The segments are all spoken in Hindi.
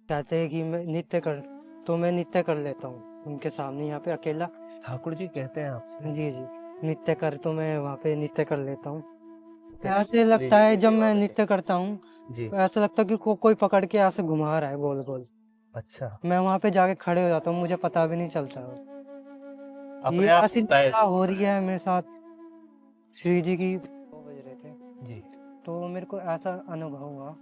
कहते हैं कि मैं नृत्य कर लेता हूँ उनके सामने यहाँ पे अकेला। ठाकुर जी कहते हैं आपसे? जी जी, नृत्य कर तो मैं वहाँ पे नृत्य कर लेता हूँ। कैसे ऐसे श्री लगता जी है की जब सेवा मैं में? नृत्य करता हूँ जी। तो ऐसा लगता है कि कोई पकड़ के ऐसे घुमा रहा है गोल गोल। अच्छा, मैं वहाँ पे जाके खड़े हो जाता हूँ, मुझे पता भी नहीं चलता। ये अपने आप ऐसी होता है। लीला हो रही है मेरे साथ। श्री जी की 2 बज रहे थे जी। तो मेरे को ऐसा अनुभव हुआ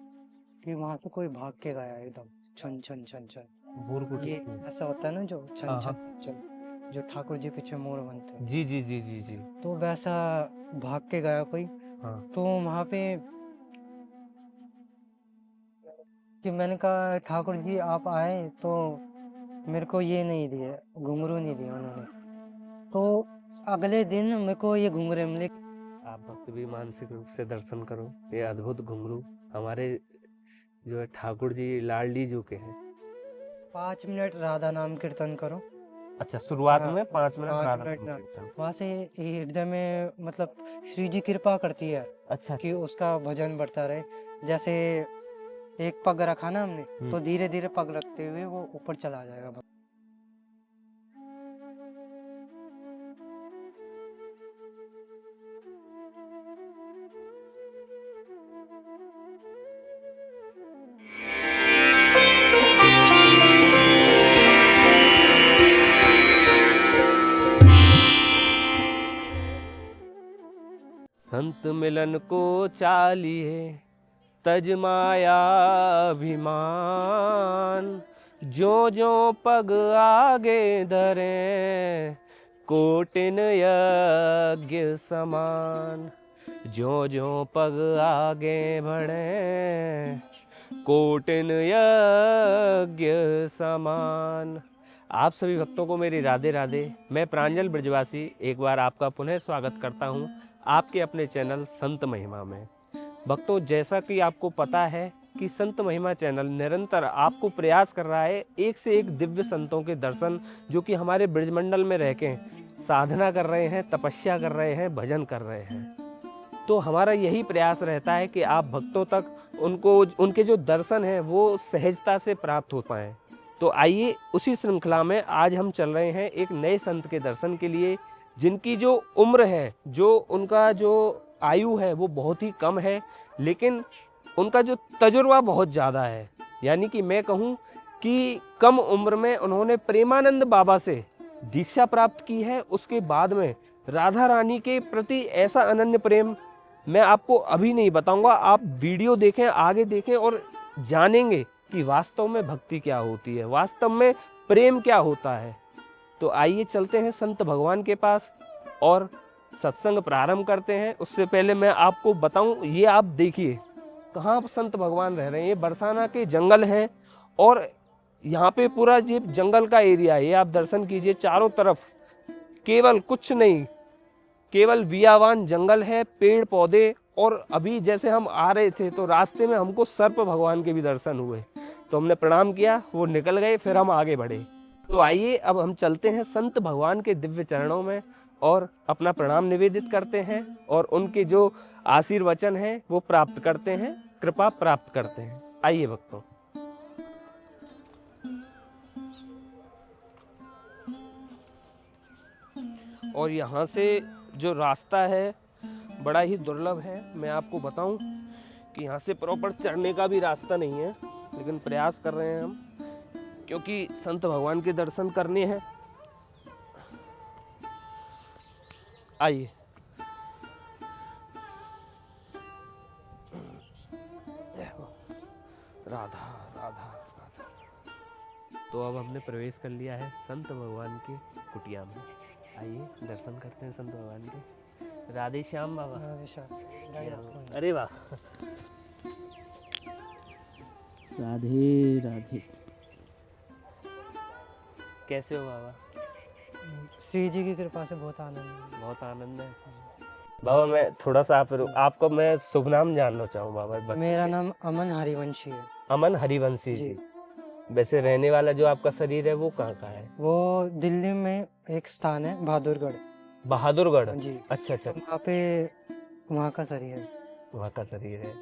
कि वहां से कोई भाग के गया एकदम। छन छन छन छन, भूरकुटी ये से। ऐसा होता है ना जो छन हाँ छन हाँ। छन, जो ठाकुर जी पीछे मोर बनते हैं, जी जी जी जी जी। तो वैसा भाग के गया कोई। हाँ। तो वहां पे कि मैंने कहा ठाकुर जी आप आए तो मेरे को ये नहीं दिए, घुंघरू नहीं दिए उन्होंने। तो अगले दिन मेरे को ये घुंघरू मिले। आप भक्त भी मानसिक रूप से दर्शन करो। ये अद्भुत घुंघरू हमारे जो है ठाकुर जी लाडली जो के हैं। 5 मिनट राधा नाम कीर्तन करो। अच्छा, शुरुआत हाँ, में 5 मिनट 5 मिनट राधा ना, कीर्तन। वहाँ से हृदय में मतलब श्री जी कृपा करती है अच्छा कि अच्छा। उसका भजन बढ़ता रहे। जैसे एक पग रखा ना हमने, तो धीरे धीरे पग रखते हुए वो ऊपर चला जाएगा। संत मिलन को चालिए तज माया अभिमान, जो जो पग आगे धरे कोटिन यज्ञ समान। जो जो पग आगे बढ़े कोटिन यज्ञ समान। आप सभी भक्तों को मेरी राधे राधे। मैं प्रांजल ब्रजवासी एक बार आपका पुनः स्वागत करता हूं आपके अपने चैनल संत महिमा में। भक्तों, जैसा कि आपको पता है कि संत महिमा चैनल निरंतर आपको प्रयास कर रहा है एक से एक दिव्य संतों के दर्शन, जो कि हमारे ब्रजमंडल में रह के साधना कर रहे हैं, तपस्या कर रहे हैं, भजन कर रहे हैं। तो हमारा यही प्रयास रहता है कि आप भक्तों तक उनको उनके जो दर्शन हैं वो सहजता से प्राप्त हो पाएँ। तो आइए उसी श्रृंखला में आज हम चल रहे हैं एक नए संत के दर्शन के लिए, जिनकी जो उम्र है, जो उनका जो आयु है वो बहुत ही कम है, लेकिन उनका जो तजुर्बा बहुत ज़्यादा है। यानी कि मैं कहूँ कि कम उम्र में उन्होंने प्रेमानंद बाबा से दीक्षा प्राप्त की है। उसके बाद में राधा रानी के प्रति ऐसा अनन्य प्रेम मैं आपको अभी नहीं बताऊंगा। आप वीडियो देखें, आगे देखें और जानेंगे कि वास्तव में भक्ति क्या होती है, वास्तव में प्रेम क्या होता है। तो आइए चलते हैं संत भगवान के पास और सत्संग प्रारंभ करते हैं। उससे पहले मैं आपको बताऊं, ये आप देखिए कहाँ संत भगवान रह रहे हैं। ये बरसाना के जंगल हैं और यहाँ पे पूरा ये जंगल का एरिया है। ये आप दर्शन कीजिए, चारों तरफ केवल कुछ नहीं, केवल वियावान जंगल है, पेड़ पौधे। और अभी जैसे हम आ रहे थे तो रास्ते में हमको सर्प भगवान के भी दर्शन हुए, तो हमने प्रणाम किया, वो निकल गए, फिर हम आगे बढ़े। तो आइए अब हम चलते हैं संत भगवान के दिव्य चरणों में और अपना प्रणाम निवेदित करते हैं और उनके जो आशीर्वचन हैं वो प्राप्त करते हैं, कृपा प्राप्त करते हैं। आइए भक्तों। और यहाँ से जो रास्ता है बड़ा ही दुर्लभ है। मैं आपको बताऊं कि यहाँ से प्रॉपर चढ़ने का भी रास्ता नहीं है, लेकिन प्रयास कर रहे हैं हम, क्योंकि संत भगवान के दर्शन करने हैं। आइए। राधा राधा राधा। तो अब हमने प्रवेश कर लिया है संत भगवान के कुटिया में। आइए दर्शन करते हैं संत भगवान के। राधे श्याम बाबा। अरे वाह। राधे राधे। कैसे हो बाबा? श्री जी की कृपा से बहुत आनंद है। बहुत आनंद है बाबा। मैं थोड़ा सा आपको मैं शुभ नाम जानना चाहूँ बाबा। मेरा नाम अमन हरिवंशी है। अमन हरिवंशी जी। वैसे रहने वाला जो आपका शरीर है वो कहाँ का है? वो दिल्ली में एक स्थान है बहादुरगढ़। बहादुरगढ़ जी। अच्छा अच्छा। तो वहाँ पे वहाँ का शरीर है। वहाँ का शरीर है।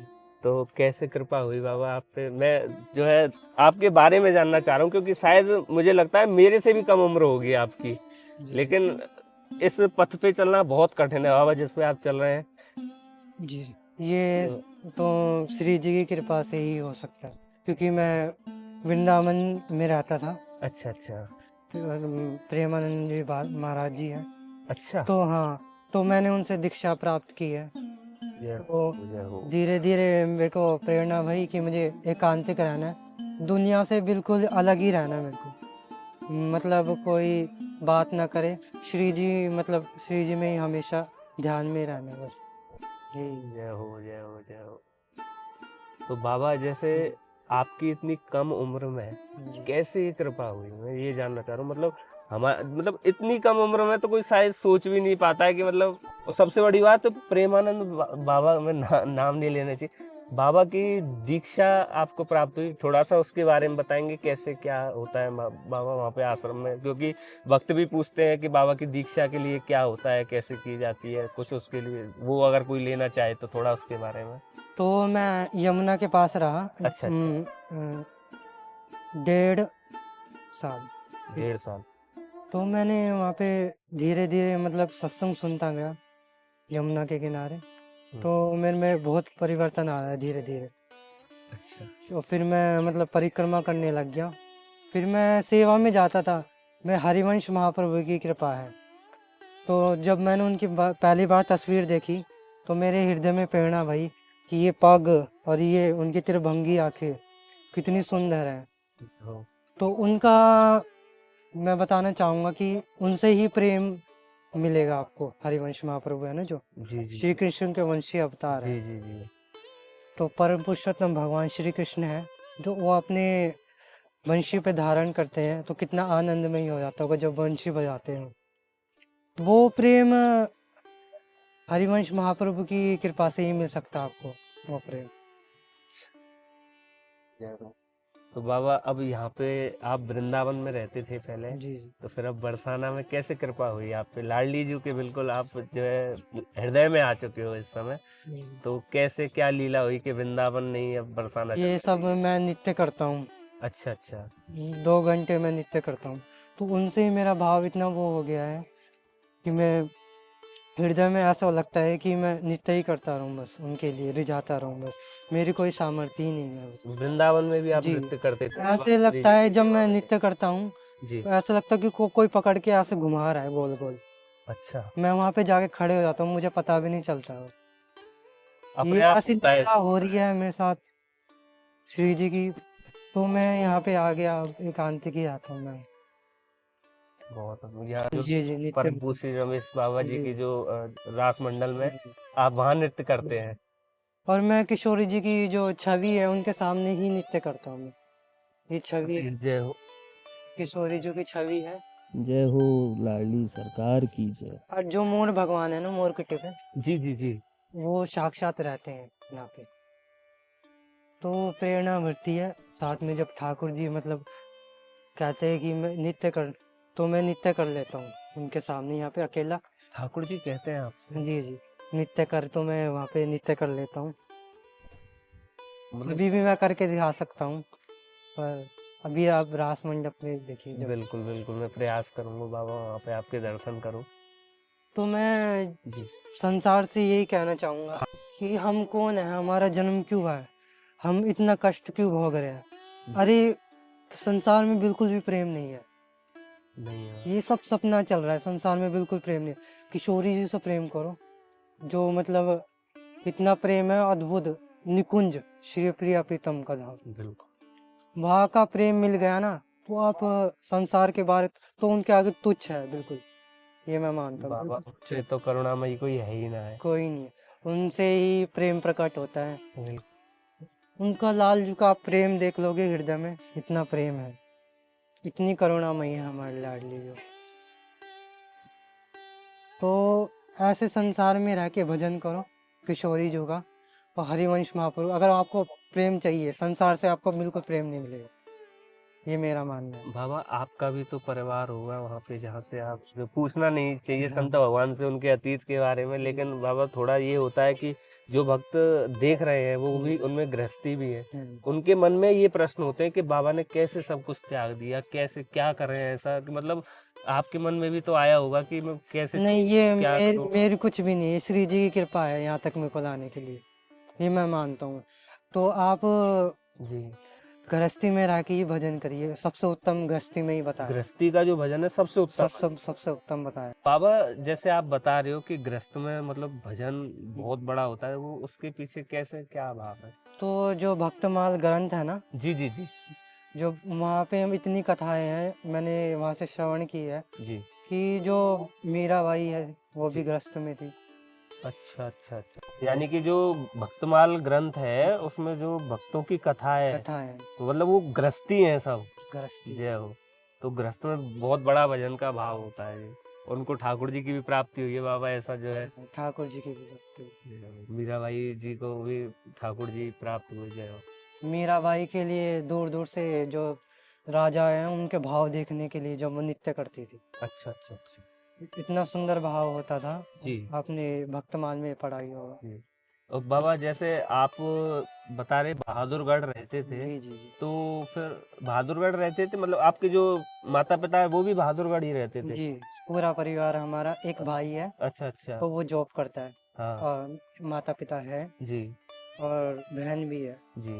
तो कैसे कृपा हुई बाबा आप पे? मैं जो है आपके बारे में जानना चाह रहा हूँ, क्योंकि शायद मुझे लगता है मेरे से भी कम उम्र होगी आपकी, जी लेकिन इस पथ पे चलना बहुत कठिन है बाबा जिस पे आप चल रहे हैं। जी ये तो श्री जी की कृपा से ही हो सकता है, क्योंकि मैं वृंदावन में रहता था। अच्छा अच्छा। प्रेमानंद जी महाराज जी हैं। अच्छा। तो हाँ, तो मैंने उनसे दीक्षा प्राप्त की है। जय तो हो जय हो। धीरे धीरे मेरे को प्रेरणा भई कि मुझे एकांतिक रहना है, दुनिया से बिल्कुल अलग ही रहना है मेरे को। मतलब कोई बात ना करे, श्री जी मतलब श्री जी में ही हमेशा ध्यान में रहना है, बस यही। जय हो जय हो जय हो। तो बाबा जैसे आपकी इतनी कम उम्र में जी कैसे ये कृपा हुई, मैं ये जानना चाह रहा हूँ। मतलब हमारा मतलब इतनी कम उम्र में तो कोई शायद सोच भी नहीं पाता है कि मतलब, और सबसे बड़ी बात प्रेमानंद बाबा में नाम नहीं लेना चाहिए, बाबा की दीक्षा आपको प्राप्त हुई, थोड़ा सा उसके बारे में बताएंगे कैसे क्या होता है बाबा वहाँ पे आश्रम में? क्योंकि भक्त भी पूछते हैं कि बाबा की दीक्षा के लिए क्या होता है, कैसे की जाती है, कुछ उसके लिए वो अगर कोई लेना चाहे तो थोड़ा उसके बारे में। तो मैं यमुना के पास रहा अच्छा अच्छा। 1.5 साल। ठीक। 1.5 साल। तो मैंने वहाँ पे धीरे धीरे मतलब सत्संग सुनता गया यमुना के किनारे। तो मेरे में बहुत परिवर्तन आ रहा है धीरे धीरे। अच्छा। तो फिर मैं मतलब परिक्रमा करने लग गया। फिर मैं सेवा में जाता था। मैं हरिवंश महाप्रभु की कृपा है। तो जब मैंने उनकी पहली बार तस्वीर देखी, तो मेरे हृदय में प्रेरणा भई कि ये पग और ये उनकी त्रिभंगी आंखें कितनी सुंदर है। हो। तो उनका मैं बताना चाहूँगा कि उनसे ही प्रेम मिलेगा आपको। हरिवंश महाप्रभु है ना, जो जी जी श्री कृष्ण के वंशीय अवतार जी है। जी जी। तो परम पुरुषोत्तम भगवान श्री कृष्ण है, जो वो अपने वंशी पे धारण करते हैं, तो कितना आनंदमय हो जाता होगा जब वंशी बजाते हैं। वो प्रेम हरिवंश महाप्रभु की कृपा से ही मिल सकता है आपको, वो प्रेम। तो बाबा अब यहाँ पे आप वृंदावन में रहते थे पहले, जी जी तो फिर अब बरसाना में कैसे कृपा हुई आप पे? लाडली जी के बिल्कुल आप जो है हृदय में आ चुके हो इस समय, जी। तो कैसे क्या लीला हुई कि वृंदावन नहीं अब बरसाना ये चले सब गए? मैं नित्य करता हूँ। अच्छा अच्छा। 2 घंटे मैं नित्य करता हूँ। तो उनसे ही मेरा भाव इतना वो हो गया है कि मैं हृदय में ऐसा लगता है कि मैं नित्य ही करता रहूँ, बस उनके लिए रिझाता रहूँ, बस मेरी कोई सामर्थ्य ही नहीं है बस। वृंदावन में भी आप जी, नृत्य करते थे? ऐसे लगता है जब मैं नृत्य करता हूँ, जी। तो ऐसा लगता है कि कोई पकड़ के ऐसे घुमा रहा है गोल गोल। अच्छा। मैं वहाँ पे जाके खड़े हो जाता हूँ, मुझे पता भी नहीं चलता है। अपने ये आप ऐसी होता है? लीला हो रही है मेरे साथ श्री जी की। तो मैं यहाँ पे आ गया, एकांतिक ही रहता हूँ मैं। बहुत यहाँ जो जी जी नित्य। परम पूज्य श्री रमेश बाबा जी जी की जो रास मंडल में जी। आप वहाँ नृत्य करते हैं? और मैं किशोरी जी की जो छवि है उनके सामने ही नृत्य करता हूँ मैं। ये छवि जय हो। किशोरी जी की छवि है। जय हो लाडली सरकार की जय। और जो मोर भगवान है ना, मोर के टिपे, जी जी जी। वो साक्षात रहते हैं यहाँ पे। तो प्रेरणा मिलती है। साथ में जब ठाकुर जी मतलब कहते हैं कि मैं नृत्य कर, तो मैं नृत्य कर लेता हूँ उनके सामने यहाँ पे अकेला। ठाकुर जी कहते हैं आपसे? जी जी नृत्य कर, तो मैं वहाँ पे नृत्य कर लेता हूँ। मतलब अभी भी मैं करके दिखा सकता हूँ, पर अभी आप रास मंडप में देखिए जब। बिल्कुल बिल्कुल, मैं प्रयास करूंगा बाबा वहाँ पे आपके दर्शन करूं। तो मैं जी। संसार से यही कहना चाहूँगा कि हम कौन है, हमारा जन्म क्यों हुआ है, हम इतना कष्ट क्यों भोग रहे हैं। अरे संसार में बिल्कुल भी प्रेम नहीं है। नहीं है। ये सब सपना चल रहा है, संसार में बिल्कुल प्रेम नहीं है। किशोरी जी से प्रेम करो, जो मतलब इतना प्रेम है अद्भुत, निकुंज श्री प्रिया प्रीतम का धाम। बिल्कुल। वहाँ का प्रेम मिल गया ना, तो आप संसार के बारे तो उनके आगे तुच्छ है बिल्कुल। ये मैं मानता हूँ, बाबा बिल्कुल तुच्छ से है, तो करुणामयी कोई है ही ना है। कोई नहीं है। उनसे ही प्रेम प्रकट होता है। बिल्कुल। उनका लाल जी का आप प्रेम देख लोगे, हृदय में इतना प्रेम है, इतनी करुणामयी है हमारी लाडली जो। तो ऐसे संसार में रह के भजन करो किशोरी जी का और हरिवंश महाप्रभु। अगर आपको प्रेम चाहिए, संसार से आपको बिल्कुल प्रेम नहीं मिलेगा। ये मेरा मानना है। बाबा आपका भी तो परिवार होगा वहाँ पे, जहाँ से आप जो पूछना नहीं चाहिए हाँ, संत भगवान से उनके अतीत के बारे में, लेकिन बाबा थोड़ा ये होता है कि जो भक्त देख रहे हैं वो भी, उनमें गृहस्थी भी है, उनके मन में ये प्रश्न होते हैं कि बाबा ने कैसे सब कुछ त्याग दिया, कैसे क्या कर रहे हैं ऐसा, कि मतलब आपके मन में भी तो आया होगा कि मैं कैसे नहीं, ये क्या मेरी करूं। मेरी कुछ भी नहीं है, श्री जी की कृपा है यहाँ तक मेरे को लाने के लिए, ये मैं मानता हूँ। तो आप जी, गृहस्थी में रह के ही भजन करिए, सबसे उत्तम गृहस्थी में ही बताया, गृहस्थी का जो भजन है सबसे उत्तम है। सबसे उत्तम बताया। बाबा जैसे आप बता रहे हो कि गृहस्थ में मतलब भजन बहुत बड़ा होता है, वो उसके पीछे कैसे क्या भाव है। तो जो भक्तमाल ग्रंथ है ना, जी जी जी जो वहाँ पे हम इतनी कथाएं हैं, मैंने वहाँ से श्रवण की है जी। कि जो मीराबाई है वो भी जी। गृहस्थ में थी। अच्छा अच्छा अच्छा, यानी कि जो भक्तमाल ग्रंथ है उसमें जो भक्तों की कथा है, कथाएं मतलब वो गृहस्थी है सब। गृहस्थी। जय हो। तो गृहस्थ में बहुत बड़ा भजन का भाव होता है ये। उनको ठाकुर जी की भी प्राप्ति हुई है बाबा, ऐसा जो है। ठाकुर जी की भी भक्ति। जय हो। मीराबाई जी को भी ठाकुर जी प्राप्त हुए। जय हो। मीराबाई के लिए दूर दूर से जो राजा हैं उनके भाव देखने के लिए जब वो नृत्य करती थी, अच्छा अच्छा अच्छा। इतना सुंदर भाव होता था। जी आपने भक्तमाल में पढ़ा ही होगा। जी। और बाबा जैसे आप बता रहे बहादुरगढ़ रहते थे, जी जी जी। तो फिर बहादुरगढ़ रहते थे, मतलब आपके जो माता पिता है वो भी बहादुरगढ़ ही रहते थे। जी, पूरा परिवार हमारा, एक भाई है अच्छा अच्छा। तो वो जॉब करता है, हाँ। और माता पिता है जी और बहन भी है। जी।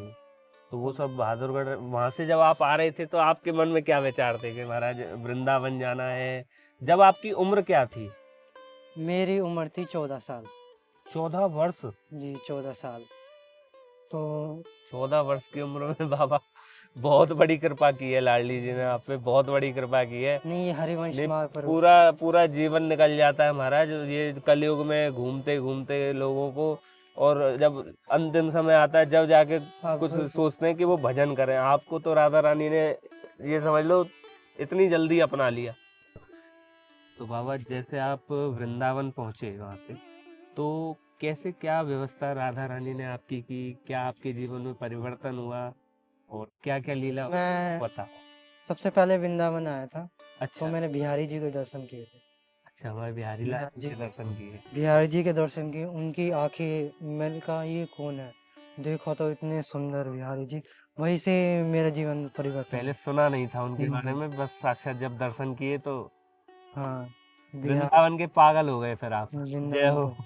तो वो सब बहादुरगढ़, वहां से जब आप आ रहे थे तो आपके मन में क्या विचार थे कि महाराज वृंदावन जाना है। जब आपकी उम्र क्या थी। मेरी उम्र थी 14 साल। 14 वर्ष। जी 14 साल। तो 14 वर्ष की उम्र में बाबा बहुत बड़ी कृपा की है, लाडली जी ने आप पे बहुत बड़ी कृपा की है। नहीं, ये हरिवंश नहीं, महाप्रभु। पूरा पूरा जीवन निकल जाता है महाराज ये कलयुग में घूमते घूमते लोगों को, और जब अंतिम समय आता है जब जाके कुछ अब सोचते हैं कि वो भजन करें, आपको तो राधा रानी ने ये समझ लो इतनी जल्दी अपना लिया। तो बाबा जैसे आप वृंदावन पहुंचे वहां से, तो कैसे क्या व्यवस्था राधा रानी ने आपकी की, क्या आपके जीवन में परिवर्तन हुआ, और क्या क्या लीला मैं बता। सबसे पहले वृंदावन आया था, तो अच्छा मैंने बिहारी जी के दर्शन किए थे। अच्छा, हमारे बिहारी लाल बिहारी जी के दर्शन किए। बिहारी जी के दर्शन किए, उनकी आंखें, मैंने कहा ये कौन है, देखो तो इतने सुंदर बिहारी जी। वहीं से मेरा जीवन परिवर्तन पहले हुआ। सुना नहीं था उनके बारे हम्म, में, बस साक्षात जब दर्शन किए तो हाँ, बिहार वृंदावन के पागल हो गए फिर आप। जय वृंदावन हो। के।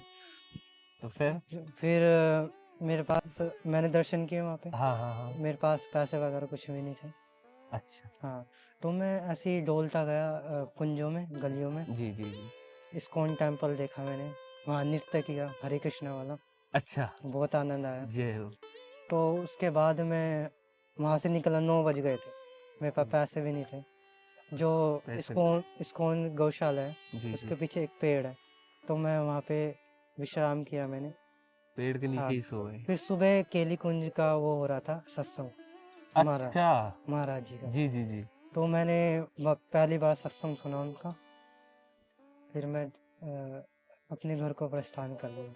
तो फिर फिर मेरे पास, मैंने दर्शन किए वहाँ पे, हाँ हाँ हाँ। मेरे पास पैसे वगैरह कुछ भी नहीं थे। अच्छा। हाँ, तो मैं ऐसे ही डोलता गया कुंजों में, गलियों में। जी जी जी। इस्कॉन टेम्पल देखा मैंने, वहाँ नृत्य किया हरे कृष्णा वाला, अच्छा। बहुत आनंद आया। जय हो। तो उसके बाद मैं वहाँ से निकला, 9 बज गए थे, मेरे पास पैसे भी नहीं थे। जो पैसे। इस्कॉन गौशाला है, जी जी। उसके पीछे एक पेड़ है, तो मैं वहाँ पे विश्राम किया मैंने। पेड़ के नीचे हाँ, ही सो गए। फिर सुबह केली कुंज का वो हो रहा था सत्संग, अच्छा। महाराज जी का। जी जी जी। तो मैंने पहली बार सत्संग सुना उनका। फिर मैं अपने घर को प्रस्थान कर लिया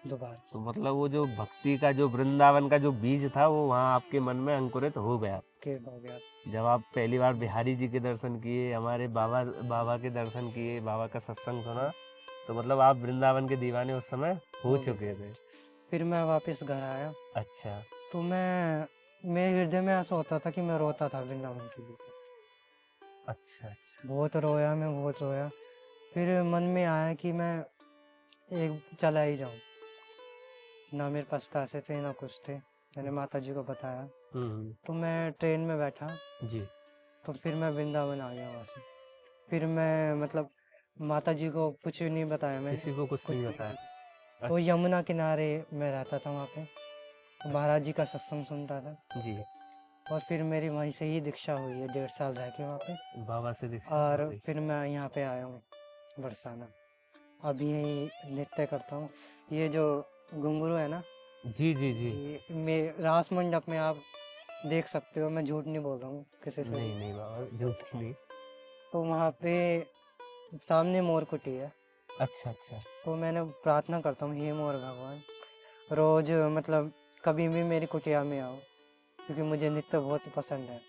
दोबारा। तो मतलब वो जो भक्ति का जो वृंदावन का जो बीज था वो वहाँ आपके मन में अंकुरित हो गया। के हो गया। जब आप पहली बार बिहारी जी के दर्शन किए, हमारे बाबा बाबा के दर्शन किए, बाबा का सत्संग सुना, तो मतलब आप वृंदावन के दीवाने उस समय हो हो गया। चुके थे। फिर मैं वापस घर आया, अच्छा तो मेरे हृदय में ऐसा होता था कि मैं रोता था वृंदावन के लिए। अच्छा अच्छा। बहुत रोया, मैं बहुत रोया। फिर मन में आया कि मैं एक चला ही जाऊँ। ना मेरे पास पैसे थे ना कुछ थे, मैंने माता जी को बताया। तो मैं ट्रेन में बैठा, जी। तो फिर मैं वृंदावन आ गया वहाँ से। फिर मैं मतलब माता जी को कुछ भी नहीं बताया मैंने, किसी को कुछ कुछ नहीं भी बताया। नहीं। तो यमुना किनारे मैं रहता था वहाँ पे, तो महाराज जी का सत्संग सुनता था। जी। और फिर मेरी वहीं से ही दीक्षा हुई है, 1.5 साल रह के वहाँ पे। बाबा से दीक्षा और हुई। फिर मैं यहाँ पे आया हूँ बरसाना, अभी यही नृत्य करता हूँ। ये जो घुंघरू है ना, जी जी जी। ये रास मंडप में आप देख सकते हो, मैं झूठ नहीं बोल रहा हूँ किसी से भी। नहीं नहीं बाबा झूठ नहीं। तो वहाँ पे सामने मोर कुटी है, अच्छा अच्छा। तो मैंने प्रार्थना करता हूँ, हे मोर भगवान, रोज मतलब कभी भी मेरी कुटिया में आओ, क्योंकि मुझे नृत्य बहुत पसंद है।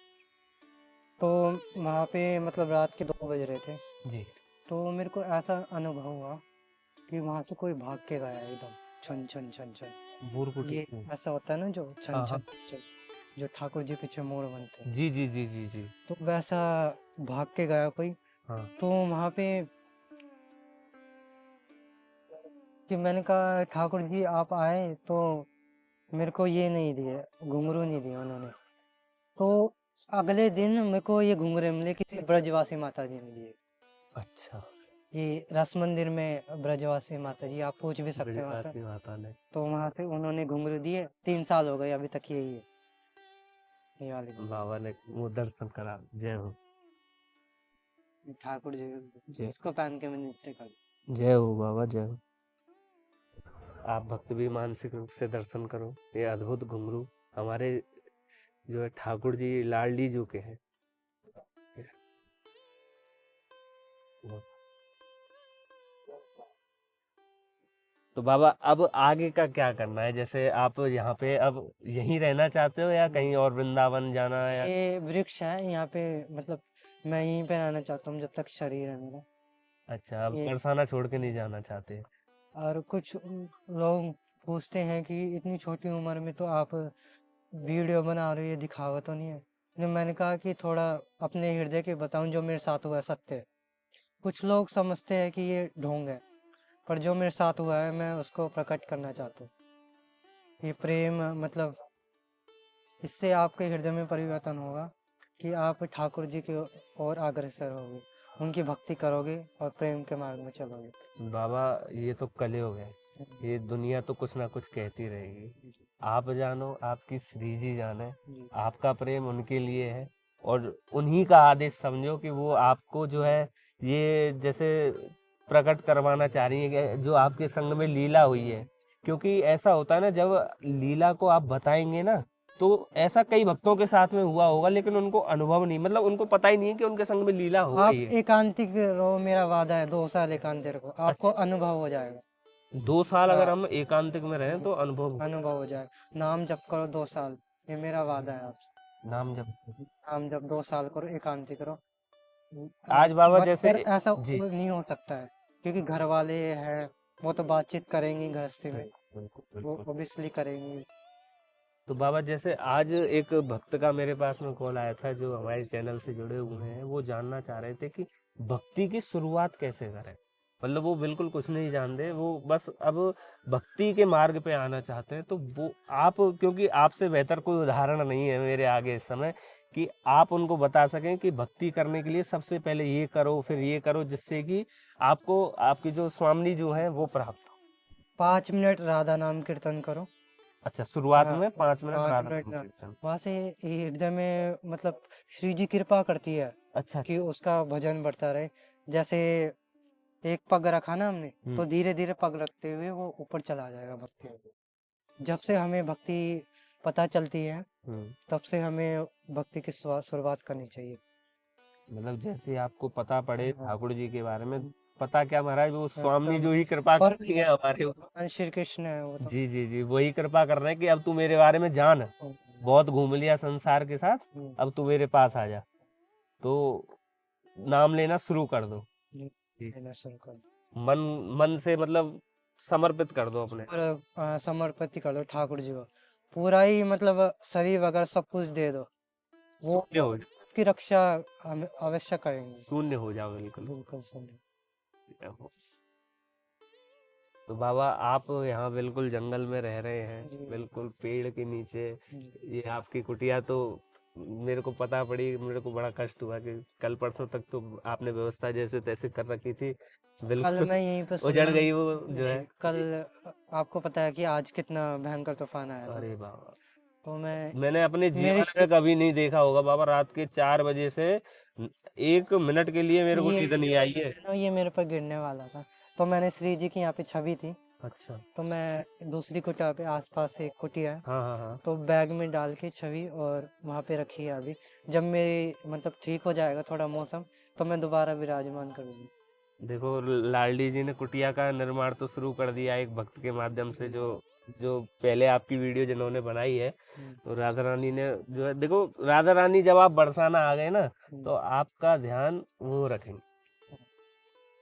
तो वहाँ पे मतलब रात के 2 बज रहे थे, जी। तो मेरे को ऐसा अनुभव हुआ कि वहाँ से कोई भाग के गया एकदम, छन छन छन छन। बुरकुटी ये से। ऐसा होता है ना जो छन हाँ, छन हाँ। छन, जो ठाकुर जी पीछे मोर बनते हैं, जी, जी, जी, जी, जी। तो वैसा भाग के गया कोई। हाँ। तो वहाँ पे कि मैंने कहा ठाकुर जी आप आए तो मेरे को ये नहीं दिए, घुंघरू नहीं दिए उन्होंने। तो अगले दिन मेरे को ये घुंघरू मिले, किसी ब्रजवासी माता जी ने दिए। अच्छा, ये रस मंदिर में ब्रजवासी माता जी, आप पूछ भी सकते हैं वहाँ से। ब्रजवासी माता ने। तो वहाँ से उन्होंने घुंघरू दिए, 3 साल हो गए अभी तक यही है, ये वाले घुंघरू। बाबा ने वो दर्शन करा। जय हो। ठाकुर जी जय इसको पहन के मैं नृत्य कर। जय हो बाबा, जय हो। आप भक्त भी मानसिक रूप से दर्शन करो। ये अद्भुत घुंघरू हमारे जो है ठाकुर जी लाडली जी के हैं। तो बाबा अब आगे का क्या करना है? जैसे आप यहाँ पे अब यहीं रहना चाहते हो या कहीं और वृंदावन जाना है या? ये वृक्ष है यहाँ पे, मतलब मैं यहीं पे रहना चाहता हूँ जब तक शरीर है मेरा। अच्छा, अब ये बरसाना छोड़ के नहीं जाना चाहते? और कुछ लोग पूछते हैं कि इतनी छोटी उम्र में तो आप वीडियो बना रहे हो, ये दिखावा तो नहीं है? तो मैंने कहा कि थोड़ा अपने हृदय के बताऊं, जो मेरे साथ हुआ है सत्य है। कुछ लोग समझते हैं कि ये ढोंग है, पर जो मेरे साथ हुआ है मैं उसको प्रकट करना चाहता हूँ। ये प्रेम मतलब इससे आपके हृदय में परिवर्तन होगा कि आप ठाकुर जी की ओर अग्रसर होगे, उनकी भक्ति करोगे और प्रेम के मार्ग में चलोगे। बाबा ये तो कलयुग है, ये दुनिया तो कुछ ना कुछ कहती रहेगी। आप जानो, आपकी श्री जी जाने, जी आपका प्रेम उनके लिए है और उन्हीं का आदेश समझो कि वो आपको जो है ये जैसे प्रकट करवाना चाह रही है कि जो आपके संग में लीला हुई है। क्योंकि ऐसा होता है ना, जब लीला को आप बताएंगे ना, तो ऐसा कई भक्तों के साथ में हुआ होगा लेकिन उनको अनुभव नहीं, मतलब उनको पता ही नहीं है कि उनके संग में लीला हो आप गई है। एकांतिक रहो, मेरा वादा है 2 साल एकांतिक रहो, आपको अच्छा, अनुभव हो जाएगा। 2 साल अगर हाँ, हम एकांतिक में रहें तो अनुभव हो। अनुभव हो जाएगा। नाम जप करो 2 साल, ये मेरा वादा है आपसे। नाम जब नाम जप 2 साल करो, एकांतिक रहो। आज बाबा मत जैसे पर ऐसा जी नहीं हो सकता है, क्योंकि घर वाले हैं, वो तो बातचीत करेंगे गृहस्थी में, बिल्कुल वो बिल्कुल। ओबियसली करेंगे। तो बाबा जैसे आज एक भक्त का मेरे पास में कॉल आया था जो हमारे चैनल से जुड़े हुए हैं, वो जानना चाह रहे थे कि भक्ति की शुरुआत कैसे करें। मतलब वो बिल्कुल कुछ नहीं जानते, वो बस अब भक्ति के मार्ग पे आना चाहते हैं। तो वो आप, क्योंकि आपसे बेहतर कोई उदाहरण नहीं है मेरे आगे इस समय कि आप उनको बता सकें कि भक्ति करने के लिए सबसे पहले ये करो फिर ये करो, जिससे कि आपको आपकी जो स्वामी जो है वो प्राप्त हो। 5 मिनट राधा नाम कीर्तन करो। अच्छा, शुरुआत हाँ, में 5 मिनट 5 मिनट राधा नाम ना, कीर्तन। वहाँ से हृदय में मतलब श्री जी कृपा करती है अच्छा कि अच्छा। उसका भजन बढ़ता रहे। जैसे एक पग रखा ना हमने, तो धीरे धीरे पग रखते हुए वो ऊपर चला जाएगा भक्ति में। जब से हमें भक्ति पता चलती है, हम्म। तब से हमें भक्ति की शुरुआत करनी चाहिए। मतलब जैसे आपको पता पड़े हाँ, ठाकुर जी के बारे में, पता क्या महाराज, वो स्वामी सब जो ही कृपा और करती है हमारे ऊपर। भगवान श्री कृष्ण है वो तो। जी जी जी, वही कृपा कर रहे हैं कि अब तू मेरे बारे में जान, बहुत घूम लिया संसार के साथ, हम्म, अब तू मेरे पास आ जा, तो नाम लेना शुरू कर दो। जी। लेना शुरू कर दो। मन मन से मतलब समर्पित कर दो अपने। और समर्पित कर दो ठाकुर जी को, पूरा ही मतलब शरीर वगैरह सब कुछ दे दो, वो शून्य हो की रक्षा अवश्य करेंगे। शून्य हो जाओ बिल्कुल। बिल्कुल सही। तो बाबा आप यहाँ बिल्कुल जंगल में रह रहे हैं, जी बिल्कुल पेड़ के नीचे। जी। ये आपकी कुटिया तो मेरे को पता पड़ी, मेरे को बड़ा कष्ट हुआ कि कल परसों तक तो आपने व्यवस्था जैसे तैसे कर रखी थी, कल बिल्कुल मैं यहीं पे उजड़ सोया हूँ। गई वो जो जी है। कल जी। आपको पता है कि आज कितना भयंकर तूफान आया था, अरे बाबा, तो मैं मैंने अपने मेरे जीवन में कभी नहीं देखा होगा बाबा, रात के 4 बजे से 1 मिनट के लिए मेरे को ये नींद नहीं आई है। ना ये मेरे पर गिरने वाला था, तो मैंने श्री जी की यहाँ पे छवि थी, अच्छा। तो मैं दूसरी कुटिया पे आसपास से एक कुटिया है, हाँ हाँ हाँ। तो बैग में डाल के छवि और वहाँ पे रखी है अभी। जब मेरी मतलब ठीक हो जाएगा थोड़ा मौसम, तो मैं दोबारा विराजमान करूँगी। देखो, लालडी जी ने कुटिया का निर्माण तो शुरू कर दिया एक भक्त के माध्यम से, जो जो पहले आपकी वीडियो जिन्होंने बनाई है, हम्म, तो राधा रानी ने जो है, देखो राधा रानी जब आप बरसाना आ गए ना, तो आपका ध्यान वो रखेंगे।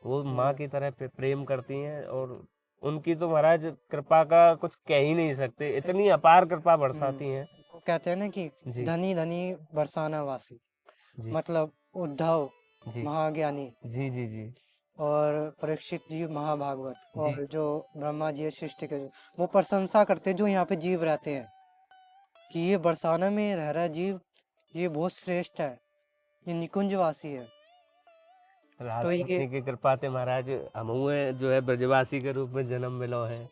वो माँ की तरह प्रेम करती हैं, और उनकी तो महाराज कृपा का कुछ कह ही नहीं सकते, इतनी अपार कृपा बरसाती हैं। वो कहते हैं ना कि जी धनी धनी बरसाना वासी, जी मतलब उद्धव जी महाज्ञानी जी जी जी और परीक्षित जी महाभागवत जी। और जो ब्रह्मा जी है सृष्टि के, वो प्रशंसा करते हैं जो यहाँ पे जीव रहते हैं कि ये बरसाना में रह रहा जीव, ये बहुत श्रेष्ठ है, ये निकुंजवासी है। राधा तो ये रानी की कृपा से महाराज हम हुए जो है ब्रजवासी के रूप में जन्म मिलो है।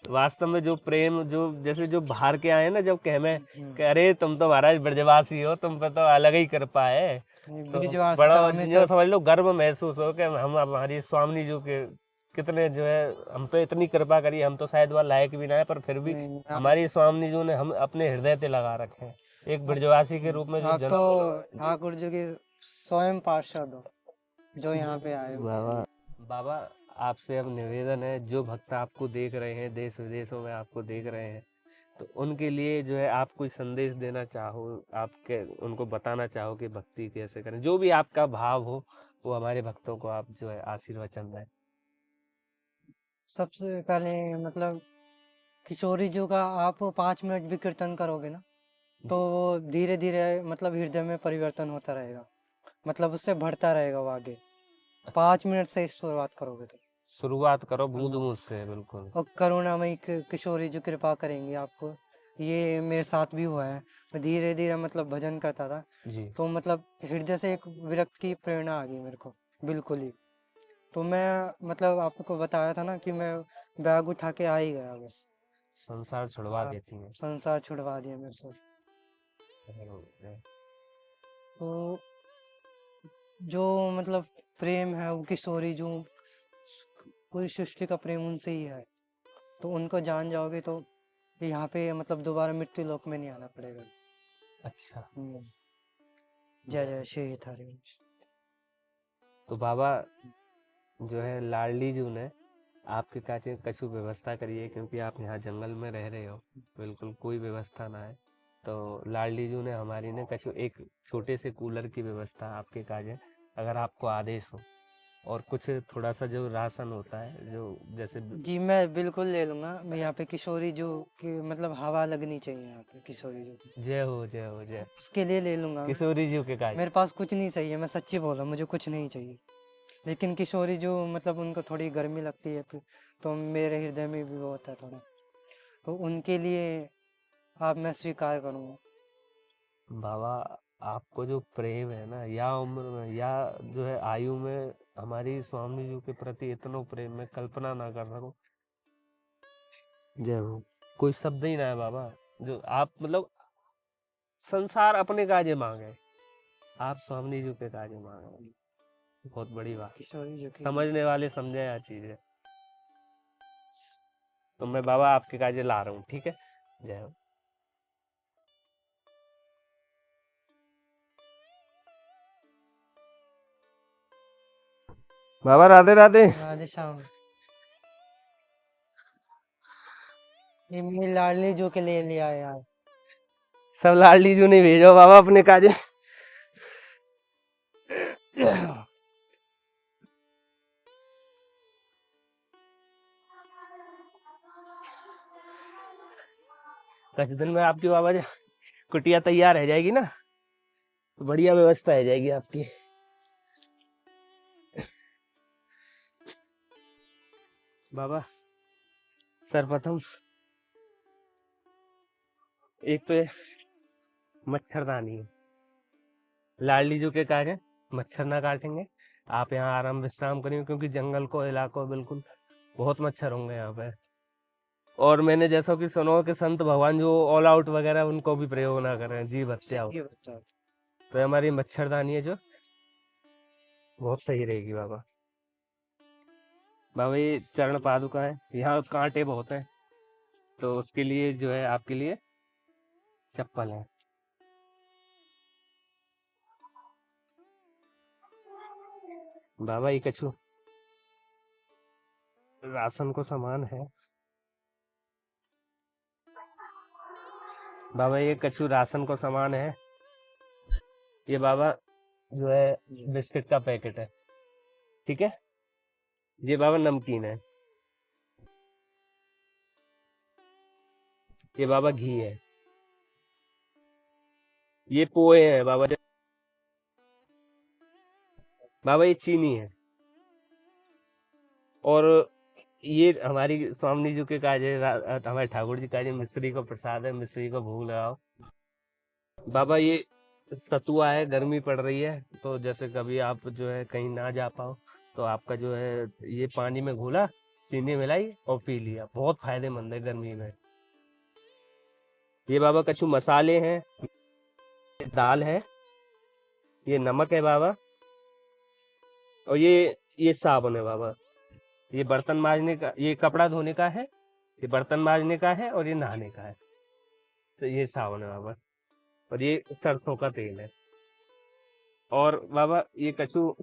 वास्तव में जो प्रेम, जो जैसे जो बाहर के आए ना, जब कह में कि अरे तुम तो महाराज ब्रजवासी हो, तुम पे तो अलग ही कृपा है, तो ब्रिजवासी का बड़ा हमें जो तो समझ लो गर्व महसूस हो कि हम हमारी स्वामी जी के कितने जो है हम पे इतनी कृपा करी। हम तो शायद वह लायक भी ना है, पर फिर भी नहीं, हमारी स्वामी जी ने हम अपने हृदय से लगा रखे हैं, एक ब्रजवासी के रूप में जो आप जन्म तो मिलो है। ठाकुर जी के स्वयं पार्षद हो जो यहाँ पे आए हो। बाबा बाबा, आपसे अब निवेदन है, जो भक्त आपको देख रहे हैं, देश विदेशों में आपको देख रहे हैं, तो उनके लिए जो है आप कोई संदेश देना चाहो, आपके उनको बताना चाहो कि भक्ति कैसे करें, जो भी आपका भाव हो, वो हमारे भक्तों को आप जो है आशीर्वचन दें। सबसे पहले मतलब किशोरी जी का आप 5 मिनट भी कीर्तन करोगे ना, तो जी। वो धीरे धीरे मतलब हृदय में परिवर्तन होता रहेगा, मतलब उससे बढ़ता रहेगा वो आगे। अच्छा, 5 मिनट से शुरुआत करोगे तो। शुरुआत करो बूंद हाँ, बूंद से, बिल्कुल। और करुणामयी किशोरी जो कृपा करेंगी आपको, ये मेरे साथ भी हुआ है। मैं धीरे धीरे मतलब भजन करता था, जी। तो मतलब हृदय से एक विरक्त की प्रेरणा आ गई मेरे को, बिल्कुल ही। तो मैं मतलब आपको बताया था ना कि मैं बैग उठा के आ ही गया बस। संसार छुड़वा हाँ, देती हैं। संसार छुड़वा दिया मेरे से। तो जो मतलब प्रेम है वो किशोरी जो पूरी सृष्टि का प्रेम उनसे ही है, तो उनको जान जाओगे तो यहाँ पे मतलब दोबारा मृत्यु लोक में नहीं आना पड़ेगा। अच्छा। हम्म, जय जय श्री हरि। तो बाबा जो है लाडली जी ने आपके काचे कछु व्यवस्था करिए, क्योंकि आप यहाँ जंगल में रह रहे हो, बिल्कुल कोई व्यवस्था ना है। तो लाडली जी ने हमारी ने कछु एक छोटे से कूलर की व्यवस्था आपके काजे, अगर आपको आदेश हो, और कुछ थोड़ा सा जो राशन होता है, जो जैसे जी मैं बिल्कुल ले लूंगा। मैं यहाँ पे किशोरी जो की मतलब हवा लगनी चाहिए यहाँ पे किशोरी जो की, जय हो जय हो जय, उसके लिए ले लूंगा मैं। किशोरी जी के काज। मेरे पास कुछ नहीं चाहिए, मैं सच्ची बोल रहा हूँ, मुझे कुछ नहीं चाहिए। लेकिन किशोरी जो मतलब उनको थोड़ी गर्मी लगती है फिर, तो मेरे हृदय में भी वो होता है थोड़ा, तो उनके लिए आप मैं स्वीकार करूँगा। बाबा, आपको जो प्रेम है ना, या उम्र में या जो है आयु में हमारी स्वामी जी के प्रति इतना प्रेम में कल्पना ना कर सकूं। जय हो, कोई शब्द ही ना है बाबा। जो आप मतलब संसार अपने काजे मांगे, आप स्वामी जी के काजे मांगे, बहुत बड़ी बात। किशोरी जो की समझने वाले समझे यह चीज है। तो मैं बाबा आपके काजे ला रहा हूँ, ठीक है। जय हो। बाबा राधे राधे। राधे श्याम। ये मेरी लाडली जो के लिए लिया है यार। सब लाडली जी ने भेजो बाबा अपने काजे। कुछ दिन में आपकी बाबा जी कुटिया तैयार रह जाएगी ना, बढ़िया व्यवस्था हो जाएगी आपकी। बाबा सर्वप्रथम एक तो ये मच्छरदानी है, लाडली जो के कार्य मच्छर ना काटेंगे। आप यहाँ आराम विश्राम करेंगे, क्योंकि जंगल को इलाको बिल्कुल बहुत मच्छर होंगे यहाँ पे। और मैंने जैसा कि सुनो कि संत भगवान जो ऑल आउट वगैरह उनको भी प्रयोग ना करें, जीव हत्या हो। ये बच्चा तो ये हमारी मच्छरदानी है जो बहुत सही रहेगी बाबा। बाबा ये चरण पादुका है, यहाँ कांटे बहुत हैं, तो उसके लिए जो है आपके लिए चप्पल है। बाबा ये कछु राशन को सामान है, बाबा ये कछु राशन को सामान है। ये बाबा जो है बिस्किट का पैकेट है, ठीक है। ये बाबा नमकीन है। ये बाबा घी है। ये पोहे है बाबा। बाबा ये चीनी है। और ये हमारी स्वामी जी के काज है, हमारे ठाकुर जी का मिश्री को प्रसाद है, मिश्री को भोग लगाओ। बाबा ये सतुआ है, गर्मी पड़ रही है तो जैसे कभी आप जो है कहीं ना जा पाओ तो आपका जो है ये पानी में घोला, चीनी मिलाई और पी लिया, बहुत फायदेमंद है गर्मी में। ये बाबा कछु मसाले हैं, ये दाल है, ये नमक है बाबा, और ये साबुन है बाबा। ये बर्तन मांजने का, ये कपड़ा धोने का है, ये बर्तन मांजने का है, और ये नहाने का है। ये साबुन है बाबा, और ये सरसों का तेल है। और बाबा ये कछु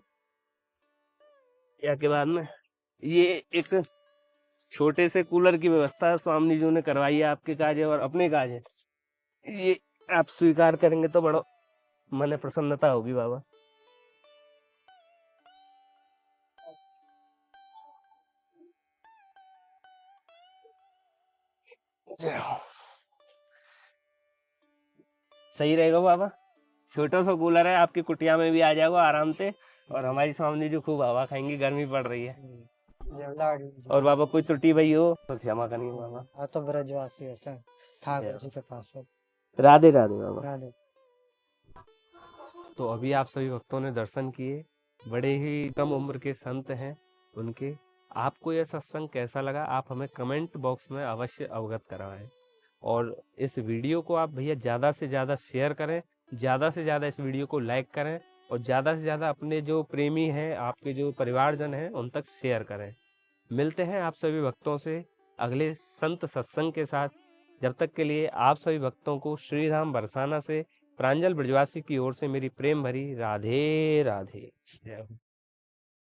या के बाद में ये एक छोटे से कूलर की व्यवस्था स्वामी जी ने करवाई है आपके काज और अपने काज है। ये आप स्वीकार करेंगे तो बड़ो मन प्रसन्नता होगी बाबा। सही रहेगा बाबा। छोटा सा कूलर है, आपकी कुटिया में भी आ जाएगा आराम से, और हमारी स्वामी जी खूब हवा खाएंगी, गर्मी पड़ रही है। और बाबा कोई त्रुटि भई हो तो क्षमा करिए बाबा। हाँ तो ब्रजवासी है सर, ठाकुर जी के पास है। राधे राधे बाबा। राधे। तो अभी आप सभी भक्तों ने दर्शन किए, बड़े ही कम उम्र के संत हैं उनके। आपको यह सत्संग कैसा लगा आप हमें कमेंट बॉक्स में अवश्य अवगत कराएं, और इस वीडियो को आप भैया ज़्यादा से ज़्यादा शेयर करें, ज़्यादा से ज़्यादा इस वीडियो को लाइक करें, और ज़्यादा से ज़्यादा अपने जो प्रेमी हैं, आपके जो परिवारजन हैं, उन तक शेयर करें। मिलते हैं आप सभी भक्तों से अगले संत सत्संग के साथ। जब तक के लिए आप सभी भक्तों को श्री राम बरसाना से प्रांजल ब्रजवासी की ओर से मेरी प्रेम भरी राधे राधे। जय हो।